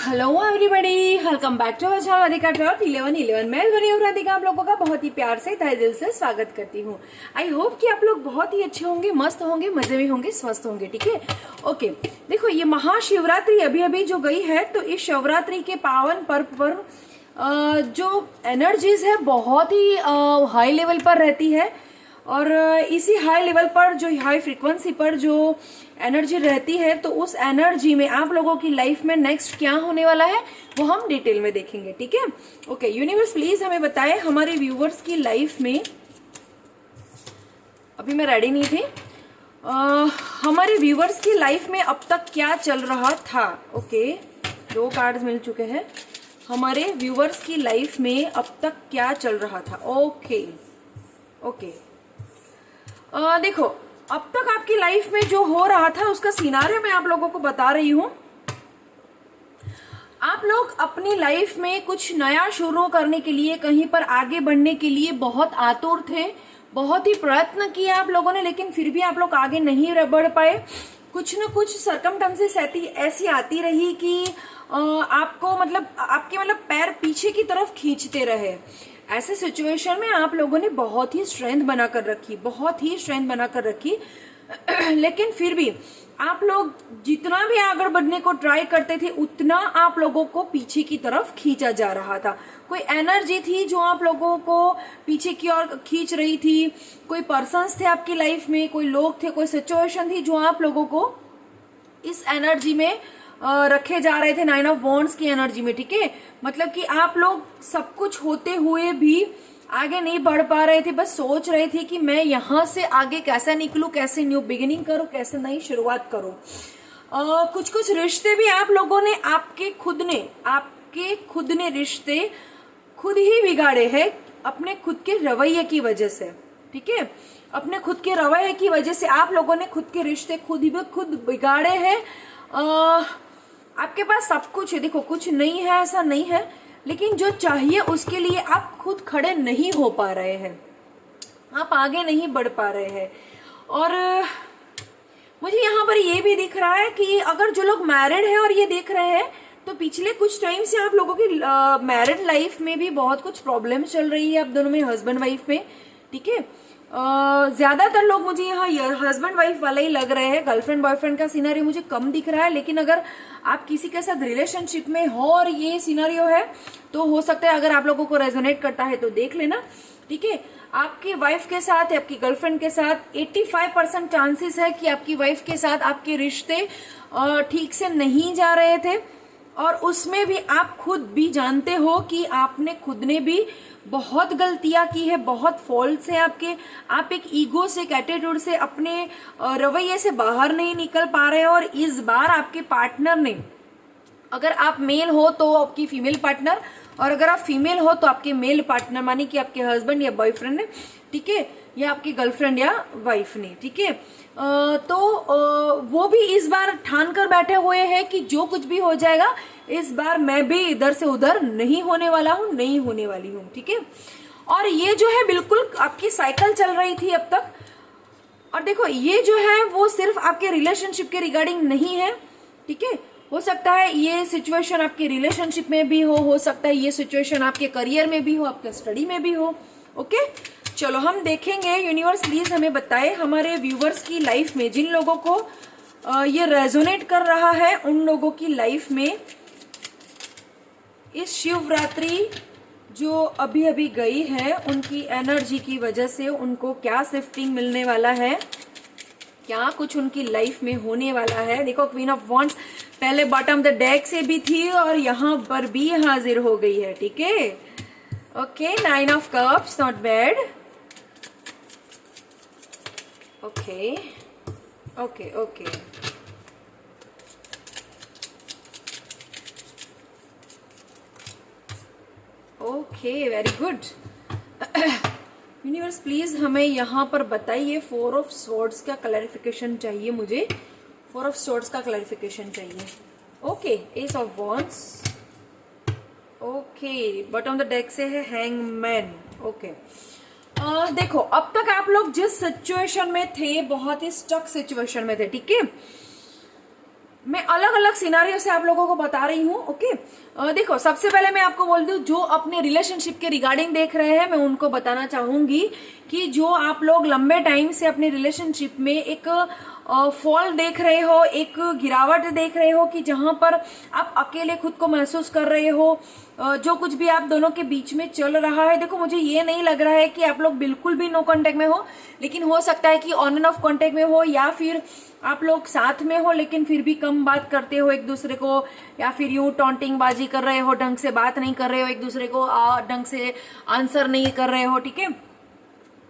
Hello everybody, welcome back to our channel Radhika top 1111। मैं बनी हूँ राधिका, आप लोगों का बहुत ही प्यार से तहे दिल से स्वागत करती हूँ। आई होप कि आप लोग बहुत ही अच्छे होंगे, मस्त होंगे, मजे में होंगे, स्वस्थ होंगे। ठीक है, ओके। देखो, ये महाशिवरात्रि अभी अभी जो गई है, तो इस शिवरात्रि के पावन पर्व पर जो एनर्जीज है बहुत ही हाई लेवल पर रहती है। और इसी हाई लेवल पर, जो हाई फ्रीक्वेंसी पर जो एनर्जी रहती है, तो उस एनर्जी में आप लोगों की लाइफ में नेक्स्ट क्या होने वाला है वो हम डिटेल में देखेंगे। ठीक है, ओके। यूनिवर्स प्लीज हमें बताए हमारे व्यूवर्स की लाइफ में, अभी मैं रेडी नहीं थी, हमारे व्यूवर्स की लाइफ में अब तक क्या चल रहा था। ओके, 2 कार्ड्स मिल चुके हैं। हमारे व्यूवर्स की लाइफ में अब तक क्या चल रहा था। ओके ओके, देखो, अब तक आपकी लाइफ में जो हो रहा था उसका सिनारियो मैं आप लोगों को बता रही हूं। आप लोग अपनी लाइफ में कुछ नया शुरू करने के लिए, कहीं पर आगे बढ़ने के लिए बहुत आतुर थे, बहुत ही प्रयत्न किए आप लोगों ने, लेकिन फिर भी आप लोग आगे नहीं बढ़ पाए। कुछ न कुछ सरकमस्टेंसेस ऐसी आती रही कि आपको आपके पैर पीछे की तरफ खींचते रहे। ऐसे सिचुएशन में आप लोगों ने बहुत ही स्ट्रेंथ बनाकर रखी, लेकिन फिर भी आप लोग जितना भी आगे बढ़ने को ट्राई करते थे, उतना आप लोगों को पीछे की तरफ खींचा जा रहा था। कोई एनर्जी थी जो आप लोगों को पीछे की ओर खींच रही थी। कोई पर्सन्स थे आपकी लाइफ में, कोई लोग थे, कोई सिचुएशन थी जो आप लोगों को इस एनर्जी में रखे जा रहे थे, 9 ऑफ वॉन्ड्स की एनर्जी में। ठीक है, मतलब कि आप लोग सब कुछ होते हुए भी आगे नहीं बढ़ पा रहे थे, बस सोच रहे थे कि मैं यहाँ से आगे कैसे निकलूं, कैसे न्यू बिगिनिंग करूं, कैसे नई शुरुआत करूं। कुछ रिश्ते भी आप लोगों ने आपके खुद ने रिश्ते खुद ही बिगाड़े हैं, अपने खुद के रवैये की वजह से। ठीक है, अपने खुद के रवैये की वजह से आप लोगों ने खुद के रिश्ते खुद बिगाड़े हैं। आपके पास सब कुछ है, देखो, कुछ नहीं है ऐसा नहीं है, लेकिन जो चाहिए उसके लिए आप खुद खड़े नहीं हो पा रहे हैं, आप आगे नहीं बढ़ पा रहे हैं। और मुझे यहाँ पर ये भी दिख रहा है कि अगर जो लोग मैरिड हैं और ये देख रहे हैं, तो पिछले कुछ टाइम से आप लोगों की मैरिड लाइफ में भी बहुत कुछ प्रॉब्लम चल रही है, आप दोनों में, हस्बैंड वाइफ में। ठीक है, ज्यादातर लोग मुझे यहाँ हस्बैंड वाइफ वाला ही लग रहे हैं। गर्लफ्रेंड बॉयफ्रेंड का सिनारियो मुझे कम दिख रहा है, लेकिन अगर आप किसी के साथ रिलेशनशिप में हो और ये सिनारियो है, तो हो सकता है, अगर आप लोगों को रेजोनेट करता है तो देख लेना। ठीक है, आपकी वाइफ के साथ, आपकी गर्लफ्रेंड के साथ 85% चांसेस है कि आपकी वाइफ के साथ आपके रिश्ते ठीक से नहीं जा रहे थे, और उसमें भी आप खुद भी जानते हो कि आपने खुद ने भी बहुत गलतियां की है, बहुत फॉल्ट्स है आपके। आप एक ईगो से, एक एटीट्यूड से, अपने रवैये से बाहर नहीं निकल पा रहे हो। और इस बार आपके पार्टनर ने, अगर आप मेल हो तो आपकी फीमेल पार्टनर, और अगर आप फीमेल हो तो आपके मेल पार्टनर, मानी कि आपके हस्बैंड या बॉयफ्रेंड ने, ठीक है, या आपकी गर्लफ्रेंड या वाइफ ने। ठीक है, तो वो भी इस बार ठान कर बैठे हुए हैं कि जो कुछ भी हो जाएगा, इस बार मैं भी इधर से उधर नहीं होने वाला हूँ, नहीं होने वाली हूँ। ठीक है, और ये जो है बिल्कुल आपकी साइकिल चल रही थी अब तक। और देखो, ये जो है वो सिर्फ आपके रिलेशनशिप के रिगार्डिंग नहीं है। ठीक है, हो सकता है ये सिचुएशन आपके रिलेशनशिप में भी हो सकता है ये सिचुएशन आपके करियर में भी हो, आपके स्टडी में भी हो। ओके, चलो हम देखेंगे। यूनिवर्स प्लीज हमें बताए हमारे व्यूवर्स की लाइफ में, जिन लोगों को ये रेजोनेट कर रहा है, उन लोगों की लाइफ में इस शिवरात्रि जो अभी अभी गई है, उनकी एनर्जी की वजह से उनको क्या शिफ्टिंग मिलने वाला है, क्या कुछ उनकी लाइफ में होने वाला है। देखो, क्वीन ऑफ वॉन्ड्स पहले बॉटम द डेक से भी थी और यहाँ पर भी हाजिर हो गई है। ठीक है, okay. 9 of cups, not bad. Okay okay okay, okay, very good. Universe please हमें यहाँ पर बताइए, 4 ऑफ स्वॉर्ड्स का क्लैरिफिकेशन चाहिए मुझे, 4 ऑफ स्वॉर्ड्स का क्लैरिफिकेशन चाहिए। Okay, S of wands. Okay, bottom the deck से है हैंगमैन। ओके, देखो, अब तक आप लोग जिस सिचुएशन में थे, बहुत ही स्टक सिचुएशन में थे। ठीक है, मैं अलग अलग सिनारियो से आप लोगों को बता रही हूँ। ओके, देखो सबसे पहले मैं आपको बोल दूं, जो अपने रिलेशनशिप के रिगार्डिंग देख रहे हैं, मैं उनको बताना चाहूंगी कि जो आप लोग लंबे टाइम से अपने रिलेशनशिप में एक फॉल देख रहे हो, एक गिरावट देख रहे हो, कि जहां पर आप अकेले खुद को महसूस कर रहे हो, जो कुछ भी आप दोनों के बीच में चल रहा है, देखो मुझे ये नहीं लग रहा है कि आप लोग बिल्कुल भी नो कांटेक्ट में हो, लेकिन हो सकता है कि ऑन एंड ऑफ कांटेक्ट में हो, या फिर आप लोग साथ में हो लेकिन फिर भी कम बात करते हो एक दूसरे को, या फिर यूं टॉन्टिंग बाजी कर रहे हो, ढंग से बात नहीं कर रहे हो एक दूसरे को, ढंग से आंसर नहीं कर रहे हो। ठीक है,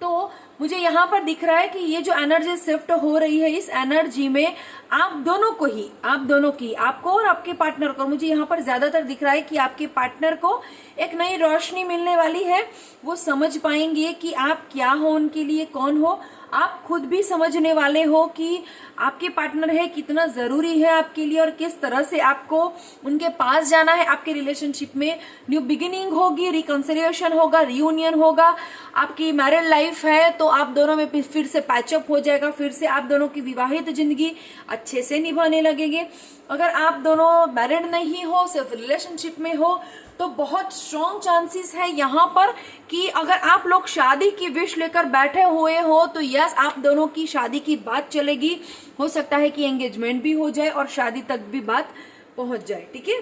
तो मुझे यहाँ पर दिख रहा है कि ये जो एनर्जी शिफ्ट हो रही है, इस एनर्जी में आप दोनों को ही, आप दोनों की, आपको और आपके पार्टनर को, मुझे यहाँ पर ज्यादातर दिख रहा है कि आपके पार्टनर को एक नई रोशनी मिलने वाली है। वो समझ पाएंगे कि आप क्या हो, उनके लिए कौन हो। आप खुद भी समझने वाले हो कि आपके पार्टनर है कितना जरूरी है आपके लिए, और किस तरह से आपको उनके पास जाना है। आपके रिलेशनशिप में न्यू बिगिनिंग होगी, रिकंसिलिएशन होगा, रियूनियन होगा। आपकी मैरिड लाइफ है तो आप दोनों में फिर से पैचअप हो जाएगा, फिर से आप दोनों की विवाहित जिंदगी अच्छे से निभाने लगेंगे। अगर आप दोनों मैरिड नहीं हो, सिर्फ रिलेशनशिप में हो, तो बहुत स्ट्रॉन्ग चांसेस है यहाँ पर कि अगर आप लोग शादी की विश लेकर बैठे हुए हो तो यस, आप दोनों की शादी की बात चलेगी। हो सकता है कि एंगेजमेंट भी हो जाए और शादी तक भी बात पहुंच जाए। ठीक है,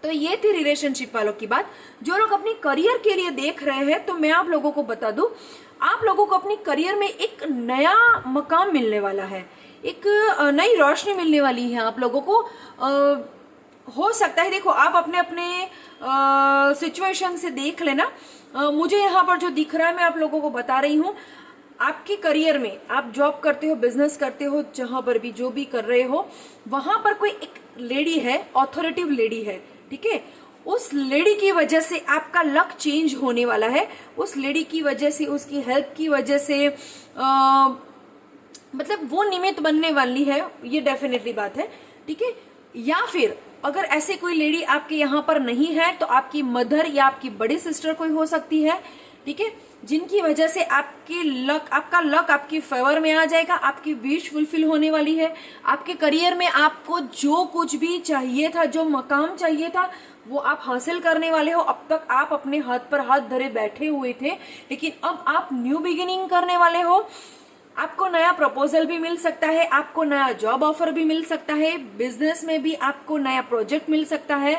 तो ये थी रिलेशनशिप वालों की बात। जो लोग अपनी करियर के लिए देख रहे हैं, तो मैं आप लोगों को बता दूं, आप लोगों को अपनी करियर में एक नया मकाम मिलने वाला है, एक नई रोशनी मिलने वाली है आप लोगों को। हो सकता है, देखो आप अपने अपने सिचुएशन से देख लेना। मुझे यहाँ पर जो दिख रहा है मैं आप लोगों को बता रही हूँ। आपके करियर में आप जॉब करते हो, बिजनेस करते हो, जहां पर भी जो भी कर रहे हो, वहां पर कोई एक लेडी है, ऑथोरिटिव लेडी है। ठीक है, उस लेडी की वजह से आपका लक चेंज होने वाला है। उस लेडी की वजह से, उसकी हेल्प की वजह से मतलब वो निमित्त बनने वाली है, ये डेफिनेटली बात है। ठीक है, या फिर अगर ऐसे कोई लेडी आपके यहाँ पर नहीं है तो आपकी मदर या आपकी बड़ी सिस्टर कोई हो सकती है। ठीक है, जिनकी वजह से आपकी लक, आपका लक आपकी फेवर में आ जाएगा, आपकी विश फुलफिल होने वाली है। आपके करियर में आपको जो कुछ भी चाहिए था, जो मकाम चाहिए था, वो आप हासिल करने वाले हो। अब तक आप अपने हाथ पर हाथ धरे बैठे हुए थे, लेकिन अब आप न्यू बिगिनिंग करने वाले हो। आपको नया प्रपोजल भी मिल सकता है, आपको नया जॉब ऑफर भी मिल सकता है, बिजनेस में भी आपको नया प्रोजेक्ट मिल सकता है।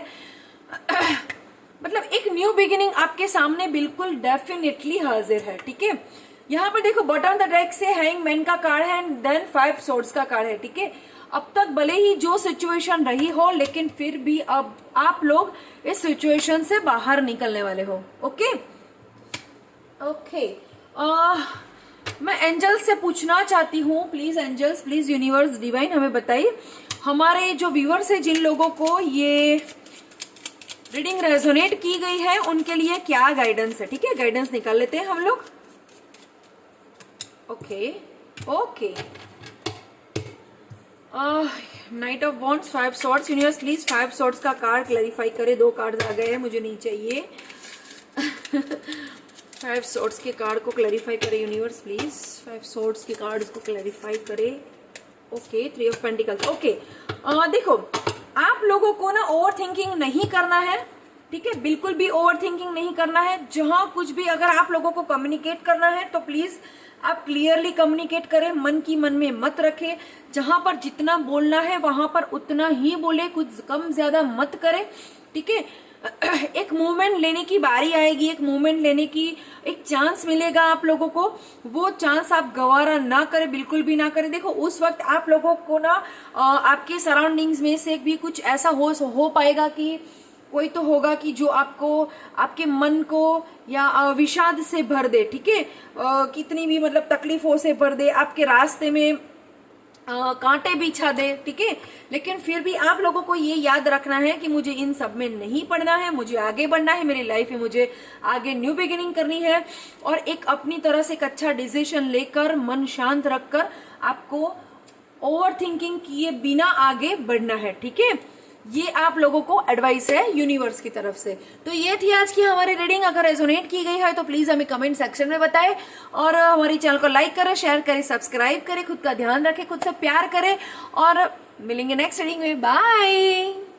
मतलब एक न्यू बिगिनिंग आपके सामने बिल्कुल डेफिनेटली हाजिर है। ठीक है, यहाँ पर देखो बॉटम द डेक से हैंगमैन का कार्ड है, देन 5 सोर्ड्स का कार्ड है। ठीक है, अब तक भले ही जो सिचुएशन रही हो, लेकिन फिर भी अब आप लोग इस सिचुएशन से बाहर निकलने वाले हो। ओके ओके, मैं एंजल्स से पूछना चाहती हूँ, please angels, please universe divine, हमें बताइए हमारे जो व्यूअर्स है, जिन लोगों को ये रीडिंग रेजोनेट की गई है, उनके लिए क्या गाइडेंस है। ठीक है, गाइडेंस निकाल लेते हैं हम लोग। Okay okay, night of wands, 5 swords. Universe please 5 swords का कार्ड क्लैरिफाई करे। 2 कार्ड आ गए हैं, मुझे नहीं चाहिए। 5 सॉर्ड्स के कार्ड को क्लैरिफाई करे यूनिवर्स प्लीज। 5 सॉर्ड्स के कार्ड को क्लैरिफाई करे। Okay, 3 of pentacles. ओके, देखो आप लोगों को ना ओवर थिंकिंग नहीं करना है। ठीक है, बिल्कुल भी ओवर थिंकिंग नहीं करना है। जहां कुछ भी अगर आप लोगों को कम्युनिकेट करना है तो प्लीज आप क्लियरली कम्युनिकेट करें, मन की मन में मत रखें। जहां पर जितना बोलना है वहां पर उतना ही बोले, कुछ कम ज्यादा मत करें। ठीक है, एक मूवमेंट लेने की बारी आएगी, एक मूवमेंट लेने की एक चांस मिलेगा आप लोगों को। वो चांस आप गवारा ना करें, बिल्कुल भी ना करें। देखो उस वक्त आप लोगों को ना आपके सराउंडिंग्स में से भी कुछ ऐसा हो पाएगा कि कोई तो होगा कि जो आपको, आपके मन को या विषाद से भर दे। ठीक है, कितनी भी मतलब तकलीफों से भर दे, आपके रास्ते में कांटे बिछा दे। ठीक है, लेकिन फिर भी आप लोगों को ये याद रखना है कि मुझे इन सब में नहीं पड़ना है, मुझे आगे बढ़ना है, मेरी लाइफ में मुझे आगे न्यू बिगिनिंग करनी है। और एक अपनी तरह से एक अच्छा डिसीजन लेकर, मन शांत रखकर आपको ओवर थिंकिंग किए बिना आगे बढ़ना है। ठीक है, ये आप लोगों को एडवाइस है यूनिवर्स की तरफ से। तो ये थी आज की हमारी रीडिंग। अगर रेजोनेट की गई है तो प्लीज हमें कमेंट सेक्शन में बताएं और हमारी चैनल को लाइक करें, शेयर करें, सब्सक्राइब करें, खुद का ध्यान रखें, खुद से प्यार करें और मिलेंगे नेक्स्ट रीडिंग में। बाय।